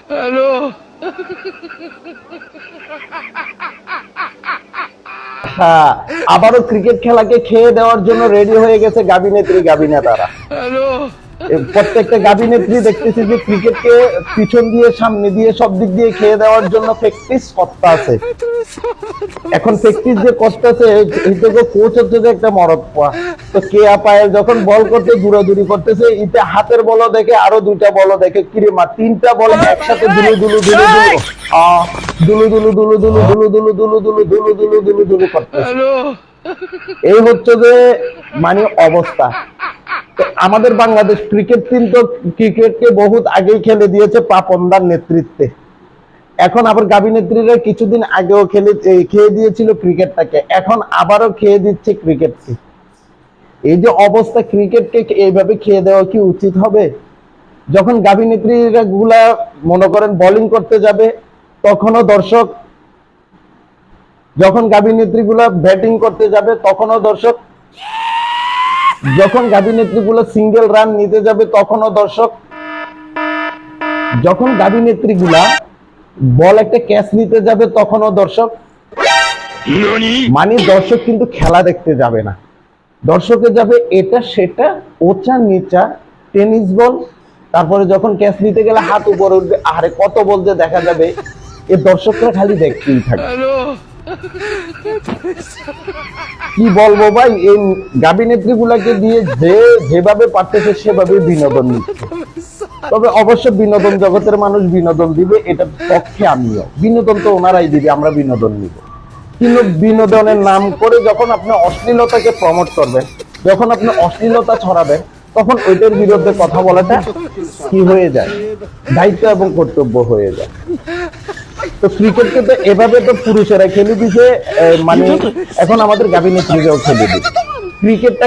Hello. হ্যাঁ, আবারও cricket খেলাকে খেয়ে দেওয়ার জন্য রেডি হয়ে গেছে গাবি নেত্রী গাবি নেতারা। হ্যালো। প্রত্যেকটা গাবি নেত্রী দেখতেছি যে ক্রিকেটকে পিছন দিয়ে সামনে দিয়ে সব দিক দিয়ে খেয়ে দেওয়ার জন্য প্র্যাকটিস করতে আছে। এখন প্র্যাকটিস যে করতেছে এই থেকে কোচ হচ্ছে যে একটা মরদ পোয়া। তো কে আপায় যখন বল করতে দূরাদূরি করতেছে ইতে হাতের বল দেখে আরো দুইটা বল দেখে কিরে মা তিনটা বল একসাথে দুলু দুলু দুলু দুলু দুলু দুলু দুলু দুলু দুলু দুলু দুলু দুলু দুলু দুলু দুলু দুলু করতেছে। হ্যালো। এই হচ্ছে যে মানে অবস্থা। তো আমাদের বাংলাদেশ ক্রিকেট টিম তো ক্রিকেটকে বহুত আগেই খেলে দিয়েছে পাপনদার নেতৃত্বে। এখন আবার গাবি নেত্রীরা কিছুদিন আগেও খেয়ে দিয়েছিল ক্রিকেটটাকে, এখন আবারও খেয়ে দিচ্ছে ক্রিকেটকে। এই যে অবস্থা, ক্রিকেটকে এইভাবে খেয়ে দেওয়া কি উচিত হবে? যখন গাবি নেত্রীরা গুলা মনে করেন বোলিং করতে যাবে তখনও দর্শক, যখন গাবি নেত্রীগুলা ব্যাটিং করতে যাবে তখনও দর্শক, যখন গাবি নেত্রীগুলো সিঙ্গেল রান নিতে যাবে তখনও দর্শক, যখন গাবি নেত্রীগুলা বল একটা ক্যাচ নিতে যাবে তখনও দর্শক। মানে দর্শক কিন্তু খেলা দেখতে যাবে না, দর্শকে যাবে এটা সেটা ওচা নিচা টেনিস বল, তারপরে যখন ক্যাচ নিতে গেলে হাত উপরে উঠবে, আরে কত বল যে দেখা যাবে, এই দর্শকরা খালি দেখতেই থাকে। কি বলবো ভাই, এই গাবি নেত্রীগুলাকে দিয়ে যেভাবে পারতেছে সেভাবে বিনোদন নিচ্ছে। তবে অবশ্য বিনোদন জগতের মানুষ বিনোদন দিবে, এটা পক্ষে আমিও, বিনোদন তো ওনারাই দিবে, আমরা বিনোদন নিব। কিন্তু বিনোদনের নাম করে যখন আপনি অশ্লীলতাকে প্রমোট করবেন, যখন আপনি অশ্লীলতা ছড়াবেন, তখন ওইটার বিরুদ্ধে কথা বলাটা কি হয়ে যায়, দায়িত্ব এবং কর্তব্য হয়ে যায়। তো ক্রিকেটকে তো এভাবে তো পুরুষেরা খেলে দিছে, মানে এখন আমাদের গাবি নেত্রীরাও খেলে দিচ্ছে ক্রিকেটটা।